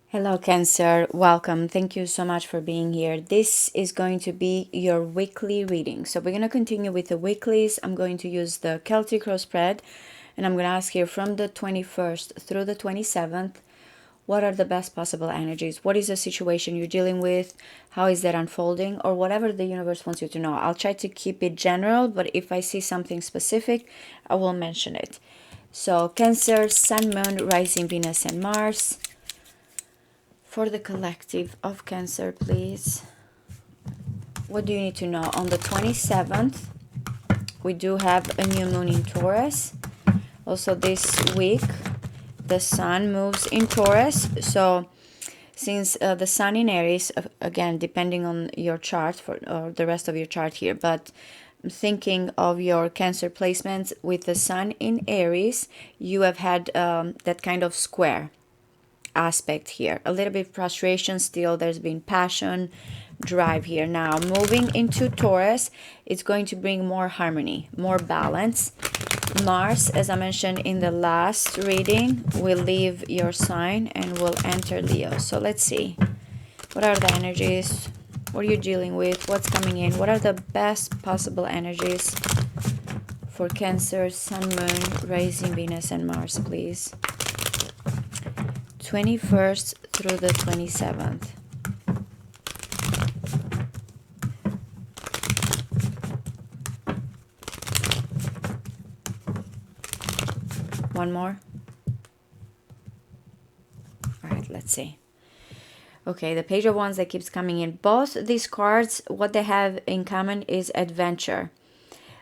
Hello, Cancer. Welcome. Thank you so much for being here. This is going to be your weekly reading. So, we're going to continue with the weeklies. I'm going to use the Celtic Cross spread, and I'm going to ask here from the 21st through the 27th, what are the best possible energies? What is the situation you're dealing with? How is that unfolding? Or whatever the universe wants you to know. I'll try to keep it general, but if I see something specific, I will mention it. So, Cancer, Sun, Moon, Rising, Venus, and Mars. For the collective of Cancer, please. What do you need to know? On the 27th, we do have a new moon in Taurus. Also this week, the sun moves in Taurus. So since the sun in Aries, again, depending on your chart or the rest of your chart here, but thinking of your Cancer placements with the sun in Aries, you have had that kind of square aspect here. A little bit of frustration still. There's been passion, drive here. Now, moving into Taurus, it's going to bring more harmony, more balance. Mars, as I mentioned in the last reading, will leave your sign and will enter Leo. So let's see. What are the energies? What are you dealing with? What's coming in? What are the best possible energies for Cancer, Sun, Moon, Rising, Venus, and Mars, please? 21st through the 27th. One more. All right, let's see. Okay, the Page of Wands that keeps coming in. Both these cards, what they have in common is adventure.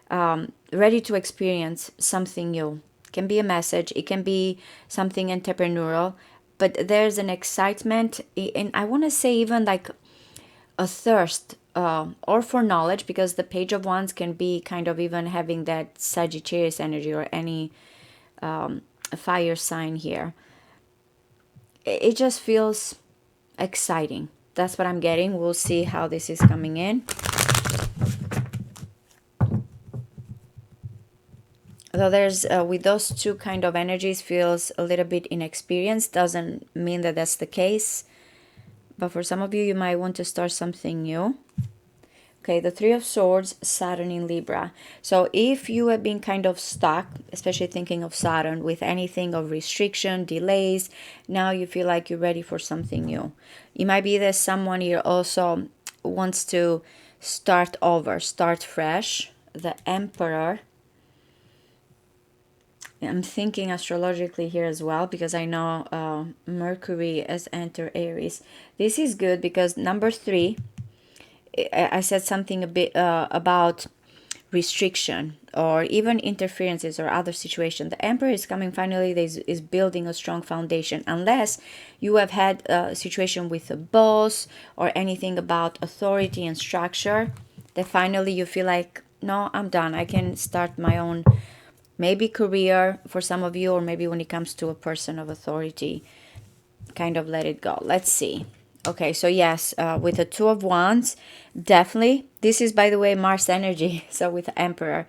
Ready to experience something new. It can be a message, it can be something entrepreneurial, but there's an excitement, and I want to say even like a thirst or for knowledge, because the Page of Wands can be kind of even having that Sagittarius energy or any fire sign here. It just feels exciting. That's what I'm getting. We'll see how this is coming in. Though there's with those two kind of energies feels a little bit inexperienced, doesn't mean that that's the case, but for some of you, you might want to start something new. Okay, the Three of Swords, Saturn in Libra. So if you have been kind of stuck, especially thinking of Saturn, with anything of restriction, delays, now you feel like you're ready for something new. It might be that someone here also wants to start over, start fresh. The Emperor. I'm thinking astrologically here as well, because I know Mercury has entered Aries. This is good because number 3, I said something a bit about restriction or even interferences or other situation. The Emperor is coming finally, is building a strong foundation, unless you have had a situation with a boss or anything about authority and structure, that finally you feel like, no, I'm done, I can start my own, maybe career for some of you, or maybe when it comes to a person of authority, kind of let it go. Let's see. Okay, so yes, with the Two of Wands, definitely. This is, by the way, Mars energy. So with the Emperor,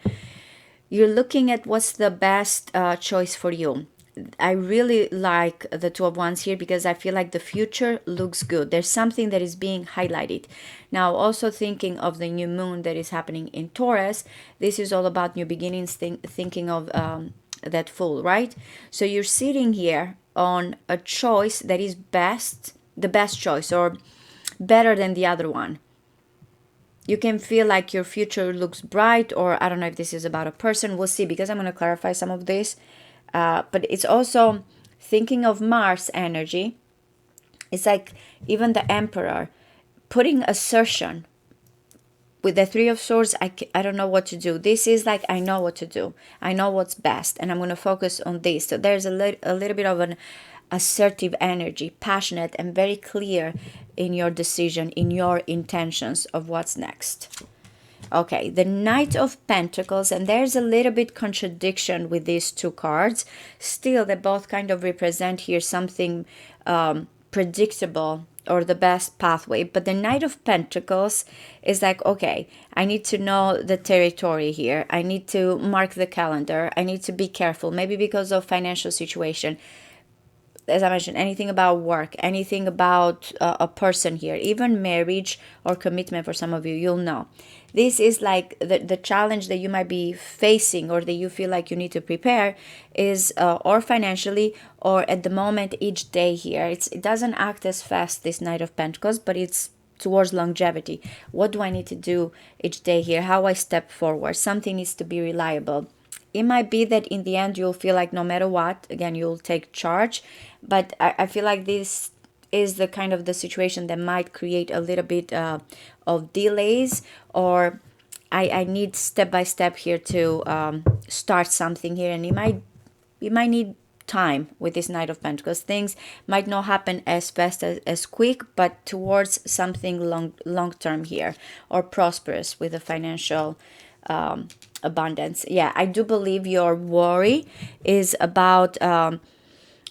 you're looking at what's the best choice for you. I really like the Two of Wands here because I feel like the future looks good. There's something that is being highlighted. Now, also thinking of the new moon that is happening in Taurus, this is all about new beginnings, thinking of that full, right? So you're sitting here on a choice that is best, the best choice, or better than the other one. You can feel like your future looks bright, or I don't know if this is about a person. We'll see, because I'm going to clarify some of this. But it's also thinking of Mars energy. It's like even the Emperor putting assertion. With the Three of Swords, I don't know what to do. This is like, I know what to do. I know what's best, and I'm going to focus on this. So there's a little bit of an assertive energy, passionate and very clear in your decision, in your intentions of what's next. Okay, the Knight of Pentacles, and there's a little bit contradiction with these two cards. Still, they both kind of represent here something predictable, or the best pathway. But the Knight of Pentacles is like, okay, I need to know the territory here. I need to mark the calendar. I need to be careful, maybe because of financial situation. as I mentioned, anything about work, anything about a person here, even marriage or commitment for some of you, you'll know. This is like the challenge that you might be facing or that you feel like you need to prepare is or financially or at the moment each day here. It doesn't act as fast, this Knight of Pentacles, but it's towards longevity. What do I need to do each day here? How I step forward? Something needs to be reliable. It might be that in the end you'll feel like no matter what, again, you'll take charge. But I feel like this is the kind of the situation that might create a little bit of delays, or I need step by step here to start something here, and you might need time with this Knight of Pentacles. Things might not happen as fast as quick, but towards something long term here, or prosperous with a financial abundance. Yeah, I do believe your worry is about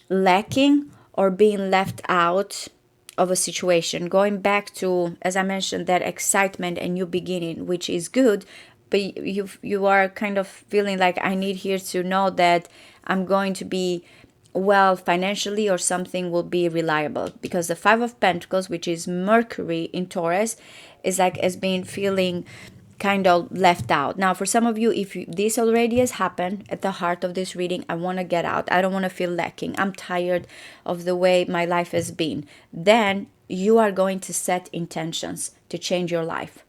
lacking or being left out of a situation, going back to, as I mentioned, that excitement and new beginning, which is good, but you are kind of feeling like I need here to know that I'm going to be well financially, or something will be reliable, because the Five of Pentacles, which is Mercury in Taurus, is like as being feeling kind of left out. Now, for some of you, if this already has happened at the heart of this reading, I want to get out. I don't want to feel lacking. I'm tired of the way my life has been. Then you are going to set intentions to change your life.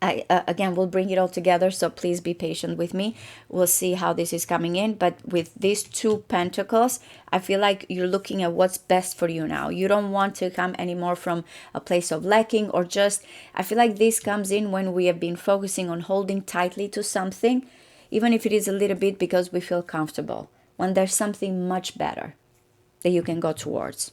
I again will bring it all together, so please be patient with me. We'll see how this is coming in, but with these two pentacles, I feel like you're looking at what's best for you now. You don't want to come anymore from a place of lacking, or just, I feel like this comes in when we have been focusing on holding tightly to something, even if it is a little bit because we feel comfortable, when there's something much better that you can go towards.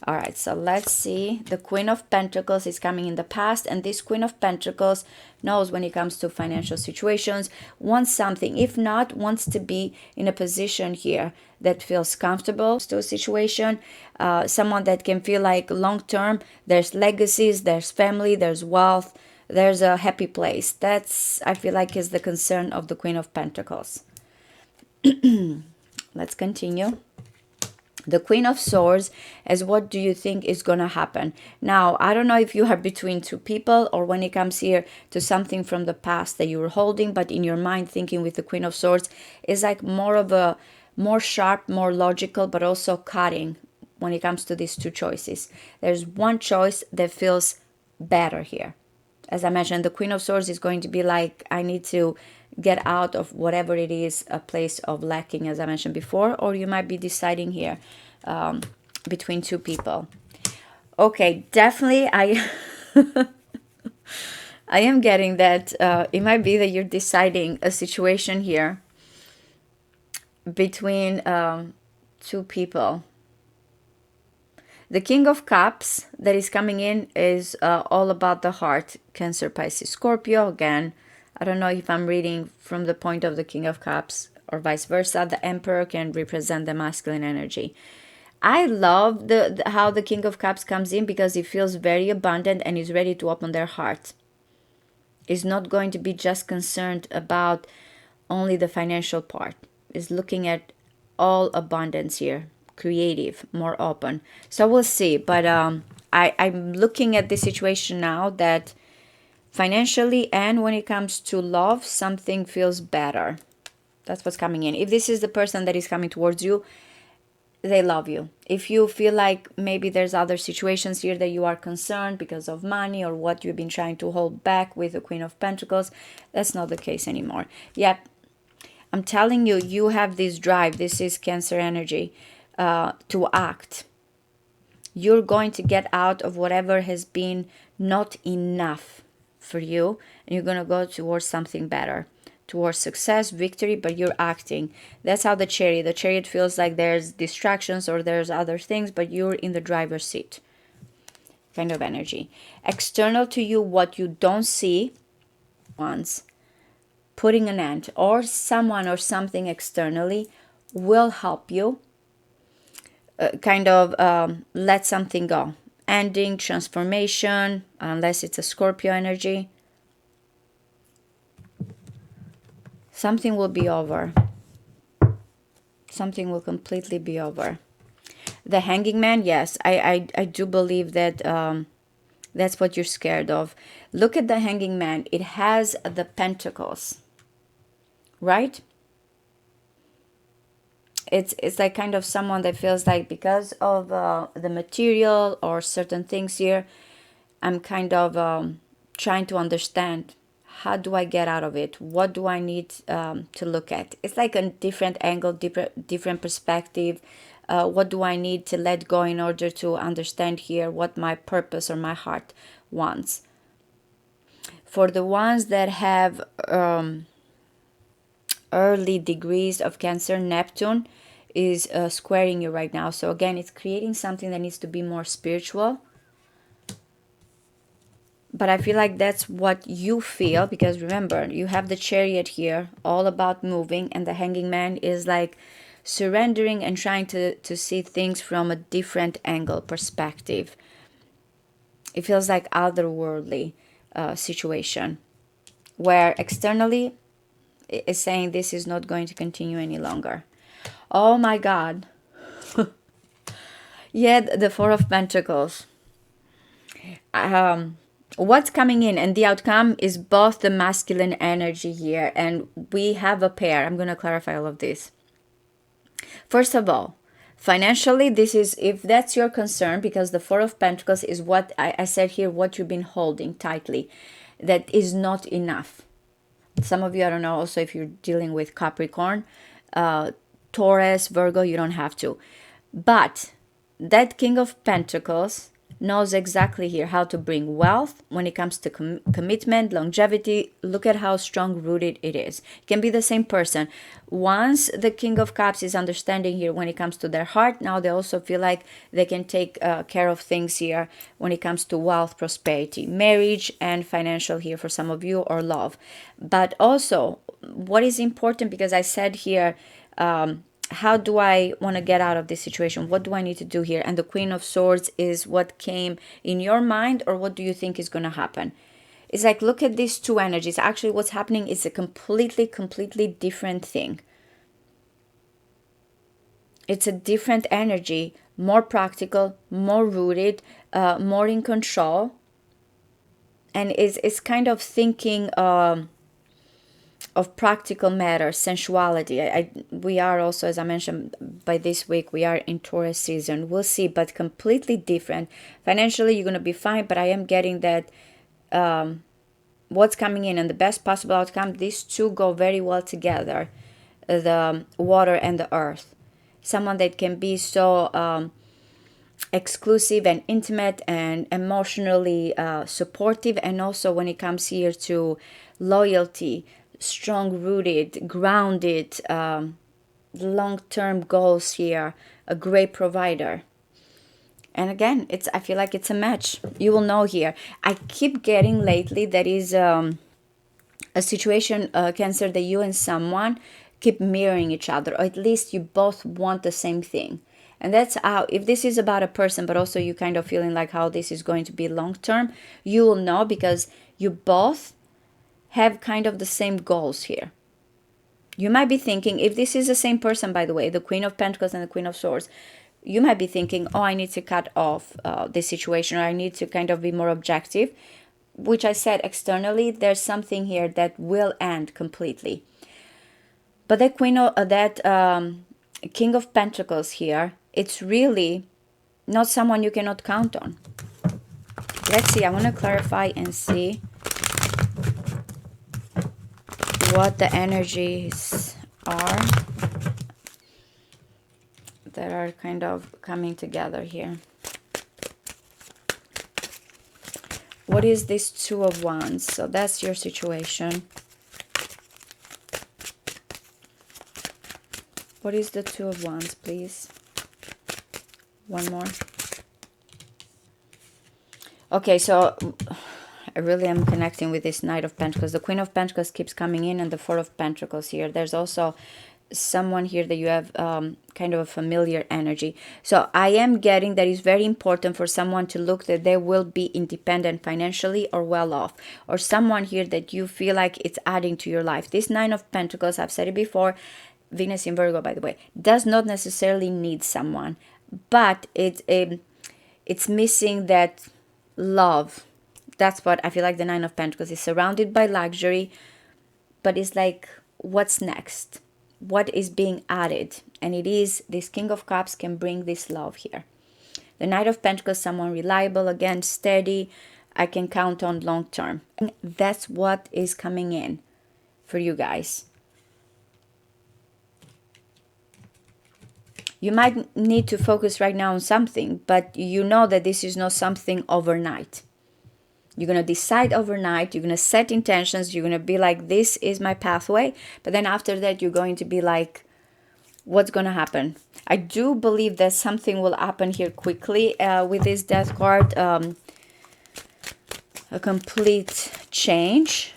All right, so let's see. The Queen of Pentacles is coming in the past, and this Queen of Pentacles knows when it comes to financial situations, wants something. If not, wants to be in a position here that feels comfortable to a situation. Someone that can feel like long-term, there's legacies, there's family, there's wealth, there's a happy place. That's, I feel like, is the concern of the Queen of Pentacles. Let's continue. The Queen of Swords is what do you think is going to happen? Now, I don't know if you are between two people, or when it comes here to something from the past that you were holding, but in your mind thinking with the Queen of Swords is like more of a, more sharp, more logical, but also cutting when it comes to these two choices. There's one choice that feels better here. As I mentioned, the Queen of Swords is going to be like, I need to get out of whatever it is, a place of lacking, as I mentioned before, or you might be deciding here between two people. Okay, definitely I am getting that it might be that you're deciding a situation here between two people. The King of Cups that is coming in is all about the heart. Cancer, Pisces, Scorpio. Again, I don't know if I'm reading from the point of the King of Cups or vice versa. The Emperor can represent the masculine energy. I love how the King of Cups comes in, because he feels very abundant and is ready to open their heart. Is not going to be just concerned about only the financial part. Is looking at all abundance here. Creative, more open. So we'll see. But I'm looking at the situation now that financially and when it comes to love, something feels better. That's what's coming in. If this is the person that is coming towards you, they love you. If you feel like maybe there's other situations here that you are concerned because of money or what you've been trying to hold back with the Queen of Pentacles, that's not the case anymore. Yep, I'm telling you, you have this drive. This is Cancer energy to act. You're going to get out of whatever has been not enough for you, and you're going to go towards something better, towards success, victory, but you're acting. That's how the Chariot feels like there's distractions or there's other things, but you're in the driver's seat kind of energy. External to you, what you don't see, once putting an end, or someone or something externally will help you let something go. Ending, transformation, unless it's a Scorpio energy. Something will be over. Something will completely be over. The Hanging Man, yes, I do believe that that's what you're scared of. Look at the Hanging Man. It has the pentacles, right? It's like kind of someone that feels like because of the material or certain things here, I'm kind of trying to understand how do I get out of it? What do I need to look at? It's like a different angle, different perspective. What do I need to let go in order to understand here what my purpose or my heart wants? For the ones that have early degrees of Cancer, Neptune is squaring you right now. So again, it's creating something that needs to be more spiritual. But I feel like that's what you feel, because remember, you have the Chariot here, all about moving, and the Hanging Man is like surrendering and trying to see things from a different angle, perspective. It feels like otherworldly situation, where externally is saying this is not going to continue any longer. Oh my God. Yeah, the Four of Pentacles. What's coming in and the outcome is both the masculine energy here, and we have a pair. I'm going to clarify all of this. First of all, financially, this is, if that's your concern, because the Four of Pentacles is what I said here, what you've been holding tightly, that is not enough. Some of you, I don't know, also if you're dealing with Capricorn, Taurus, Virgo, you don't have to. But that King of Pentacles knows exactly here how to bring wealth when it comes to commitment, longevity. Look at how strong rooted it is. It can be the same person. Once the King of Cups is understanding here when it comes to their heart, now they also feel like they can take care of things here when it comes to wealth, prosperity, marriage, and financial here for some of you, or love. But also, what is important, because I said here, how do I want to get out of this situation? What do I need to do here? And the Queen of Swords is what came in your mind, or what do you think is going to happen? It's like, look at these two energies. Actually, what's happening is a completely different thing. It's a different energy, more practical, more rooted, more in control. And it's kind of thinking of practical matters, sensuality. We are also, as I mentioned, by this week we are in Taurus season. We'll see, but completely different. Financially, you're gonna be fine, but I am getting that what's coming in and the best possible outcome. These two go very well together, the water and the earth. Someone that can be so exclusive and intimate and emotionally supportive, and also when it comes here to loyalty, strong rooted, grounded, long-term goals here, a great provider. And again, I feel like it's a match. You will know here. I keep getting lately that is a situation, Cancer, that you and someone keep mirroring each other, or at least you both want the same thing. And that's how, if this is about a person, but also you kind of feeling like how this is going to be long term, you will know, because you both have kind of the same goals here. You might be thinking, if this is the same person, by the way, the Queen of Pentacles and the Queen of Swords, you might be thinking, oh, I need to cut off this situation, or I need to kind of be more objective, which I said externally, there's something here that will end completely. But that King of Pentacles here, it's really not someone you cannot count on. Let's see, I want to clarify and see what the energies are that are kind of coming together here. What is this Two of Wands? So that's your situation. What is the Two of Wands, please? One more. Okay, so I really am connecting with this Knight of Pentacles. The Queen of Pentacles keeps coming in, and the Four of Pentacles here. There's also someone here that you have kind of a familiar energy. So I am getting that it's very important for someone to look that they will be independent financially or well off, or someone here that you feel like it's adding to your life. This Nine of Pentacles, I've said it before, Venus in Virgo, by the way, does not necessarily need someone, but it's missing that love. That's what I feel like the Nine of Pentacles is surrounded by luxury, but it's like, what's next? What is being added? And it is this King of Cups can bring this love here. The Knight of Pentacles, someone reliable, again, steady, I can count on long term. That's what is coming in for you guys. You might need to focus right now on something, but you know that this is not something overnight. You're going to decide overnight, you're going to set intentions, you're going to be like, this is my pathway. But then after that, you're going to be like, what's going to happen? I do believe that something will happen here quickly with this Death card. A complete change.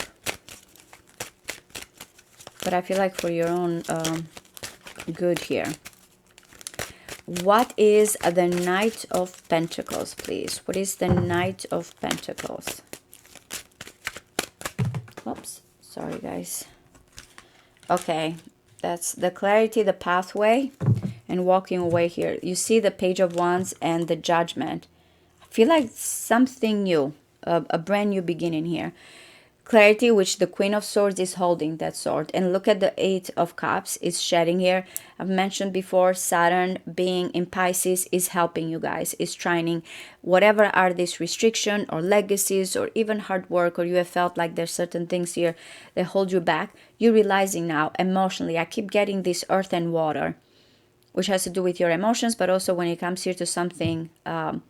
But I feel like for your own good here. What is the Knight of Pentacles, please? What is the Knight of Pentacles? Oops, sorry guys. Okay, that's the clarity, the pathway, and walking away here. You see the Page of Wands and the Judgment. I feel like something new, a brand new beginning here. Clarity, which the Queen of Swords is holding that sword. And look at the Eight of Cups. It's shedding here. I've mentioned before, Saturn being in Pisces is helping you guys. Is trining whatever are these restriction or legacies or even hard work, or you have felt like there's certain things here that hold you back. You're realizing now emotionally. I keep getting this earth and water, which has to do with your emotions, but also when it comes here to something that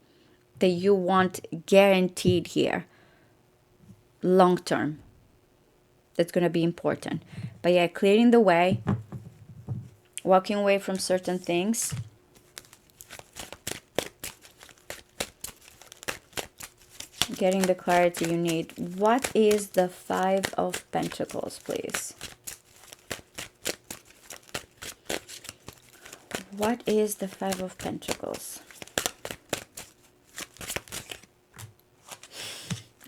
you want guaranteed here. Long term, that's going to be important. But yeah, clearing the way, walking away from certain things, getting the clarity you need. What is the Five of Pentacles, please? What is the Five of Pentacles?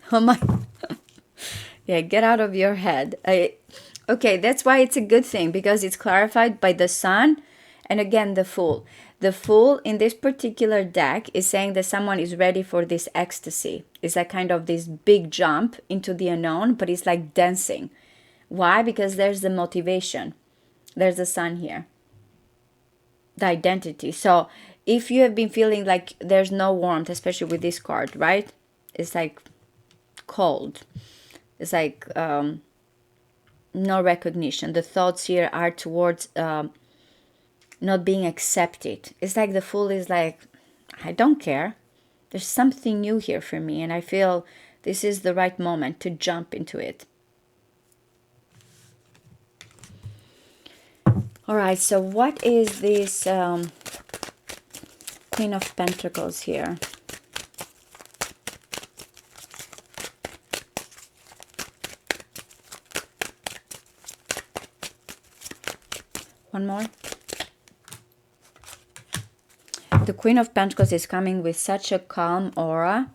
Oh my. Yeah, get out of your head. Okay, that's why it's a good thing, because it's clarified by the Sun and again the Fool. The Fool in this particular deck is saying that someone is ready for this ecstasy. It's like kind of this big jump into the unknown, but it's like dancing. Why? Because there's the motivation. There's the Sun here. The identity. So if you have been feeling like there's no warmth, especially with this card, right? It's like cold. It's like no recognition. The thoughts here are towards not being accepted. It's like the Fool is like, I don't care. There's something new here for me, and I feel this is the right moment to jump into it. All right, so what is this Queen of Pentacles here? One more. The Queen of Pentacles is coming with such a calm aura.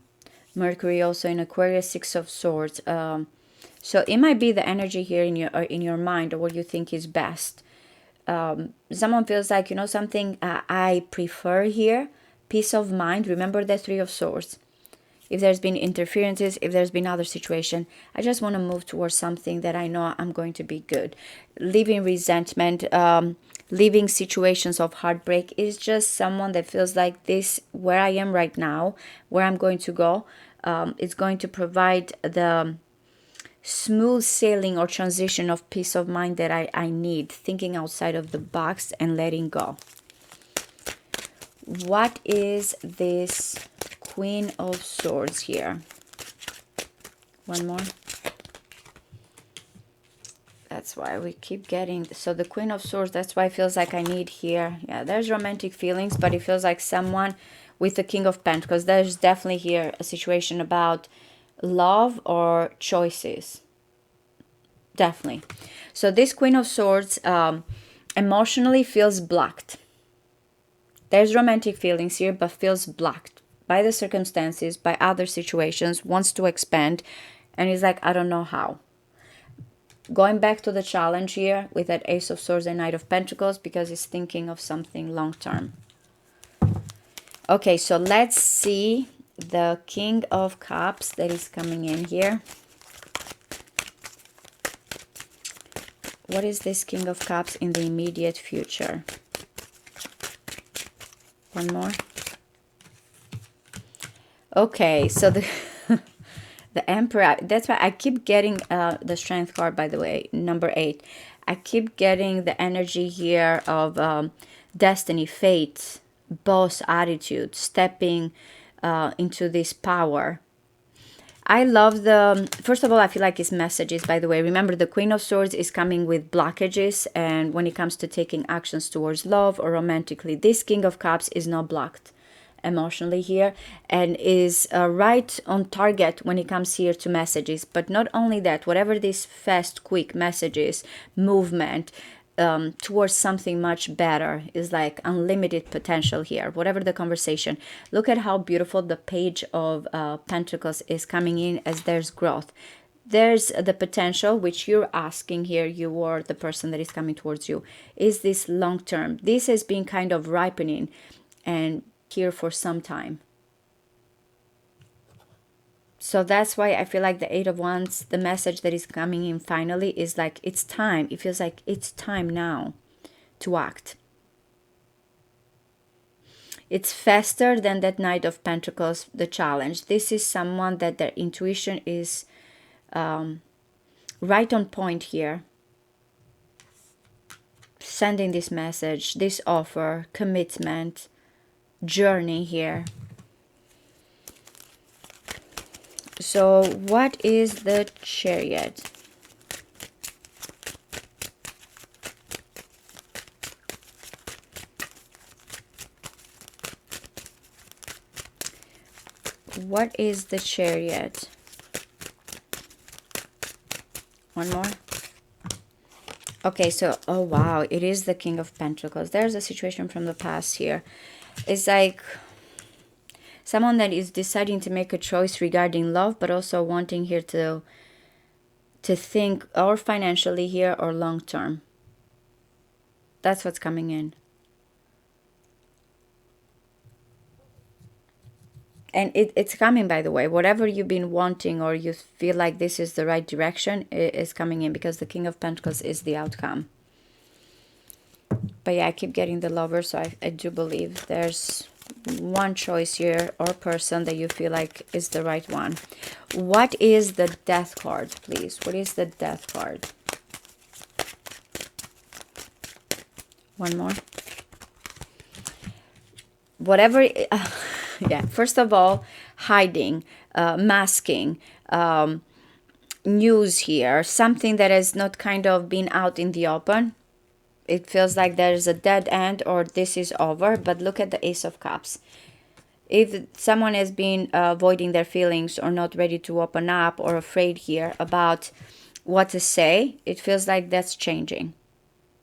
Mercury also in Aquarius, Six of Swords. So it might be the energy here in your mind, or what you think is best. Someone feels like, you know, something I prefer here. Peace of mind. Remember the Three of Swords. If there's been interferences, if there's been other situation, I just want to move towards something that I know I'm going to be good. Leaving resentment, leaving situations of heartbreak is just someone that feels like this, where I am right now, where I'm going to go, it's going to provide the smooth sailing or transition of peace of mind that I need, thinking outside of the box and letting go. What is this Queen of Swords here? One more. That's why we keep getting, so the Queen of Swords, that's why it feels like I need here. Yeah, there's romantic feelings, but it feels like someone with the King of Pentacles. There's definitely here a situation about love or choices. Definitely. So this Queen of Swords emotionally feels blocked. There's romantic feelings here, but feels blocked by the circumstances, by other situations, wants to expand, and is like, I don't know how. going back to the challenge here with that Ace of Swords and Knight of Pentacles, because he's thinking of something long term. Okay, so let's see the King of Cups that is coming in here. What is this King of Cups in the immediate future? One more. Okay, so the the Emperor, that's why I keep getting the Strength card, by the way, number 8. I keep getting the energy here of destiny, fate, boss attitude, stepping into this power. I love the, first of all, I feel like it's messages, by the way. Remember, the Queen of Swords is coming with blockages, and when it comes to taking actions towards love or romantically, this King of Cups is not blocked emotionally here, and is right on target when it comes here to messages. But not only that, whatever this fast, quick messages, movement, towards something much better is like unlimited potential here, whatever the conversation. Look at how beautiful the Page of Pentacles is coming in, as there's growth. There's the potential, which you're asking here, you or the person that is coming towards you. Is this long term? This has been kind of ripening and here for some time. So that's why I feel like the Eight of Wands, the message that is coming in finally is like, it's time. It feels like it's time now to act. It's faster than that Knight of Pentacles, the challenge. This is someone that their intuition is right on point here. Sending this message, this offer, commitment, journey here. So what is the Chariot? What is the Chariot? One more. Okay, so, oh wow, it is the King of Pentacles. There's a situation from the past here. It's like someone that is deciding to make a choice regarding love, but also wanting here to think or financially here or long term. That's what's coming in. And it's coming, by the way. Whatever you've been wanting or you feel like this is the right direction, it is coming in, because the King of Pentacles is the outcome. But yeah, I keep getting the Lover, so I do believe there's one choice here or person that you feel like is the right one. What is the Death card, please? What is the Death card? One more. Whatever, yeah, first of all, hiding, masking, news here, something that has not kind of been out in the open. It feels like there's a dead end or this is over. But look at the Ace of Cups. If someone has been avoiding their feelings or not ready to open up or afraid here about what to say, it feels like that's changing.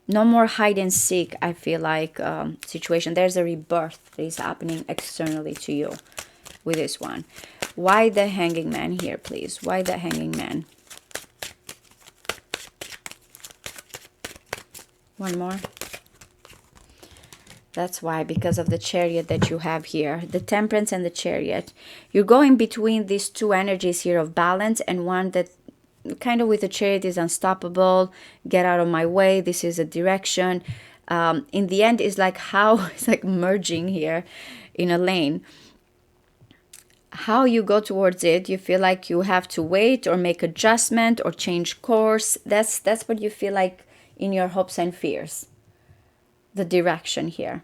No more hide and seek, I feel like, situation. There's a rebirth that is happening externally to you with this one. Why the Hanging Man here, please? Why the Hanging Man? One more. That's why, because of the Chariot that you have here. The Temperance and the Chariot. You're going between these two energies here of balance, and one that kind of with the Chariot is unstoppable. Get out of my way. This is a direction. In the end, it's like how it's like merging here in a lane. How you go towards it, you feel like you have to wait or make adjustment or change course. That's what you feel like in your hopes and fears. The direction here,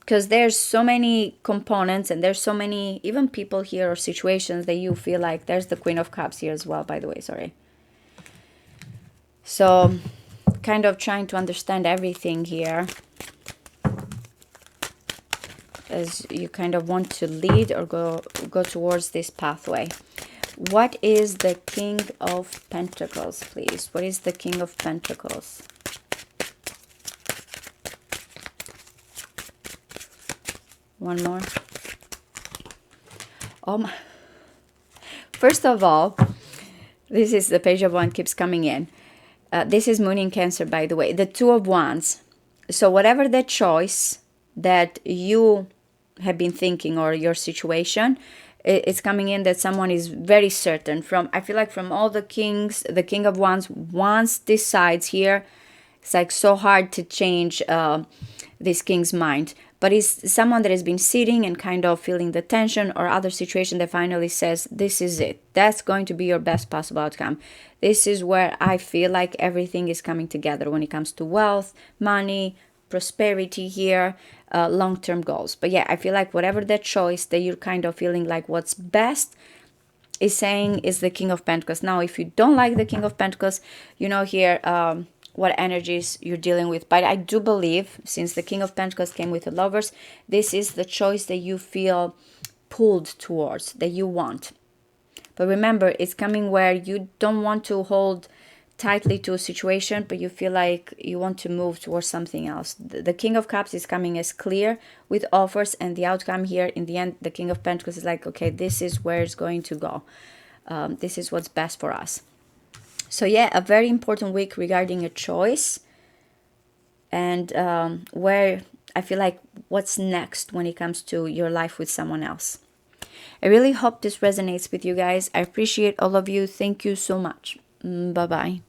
because there's so many components and there's so many even people here or situations that you feel like. There's the Queen of Cups here as well, by the way, sorry. So kind of trying to understand everything here as you kind of want to lead or go towards this pathway. What is the King of Pentacles, please? What is the King of Pentacles? One more. Oh my. First of all, this is the Page of Wands keeps coming in. This is Moon in Cancer, by the way. The Two of Wands. So whatever the choice that you have been thinking, or your situation, it's coming in that someone is very certain. From, I feel like from all the kings, the King of Wands once decides here, it's like so hard to change this king's mind. But it's someone that has been sitting and kind of feeling the tension, or other situation that finally says, this is it. That's going to be your best possible outcome. This is where I feel like everything is coming together when it comes to wealth, money, prosperity here, long-term goals. But yeah, I feel like whatever that choice that you're kind of feeling like what's best is saying is the King of Pentacles. Now, if you don't like the King of Pentacles, you know here what energies you're dealing with. But I do believe, since the King of Pentacles came with the Lovers, this is the choice that you feel pulled towards, that you want. But remember, it's coming where you don't want to hold tightly to a situation, but you feel like you want to move towards something else. The King of Cups is coming as clear with offers, and the outcome here in the end, the King of Pentacles is like, okay, this is where it's going to go. This is what's best for us. So yeah, a very important week regarding a choice, and where I feel like what's next when it comes to your life with someone else. I really hope this resonates with you guys. I appreciate all of you. Thank you so much. Bye bye.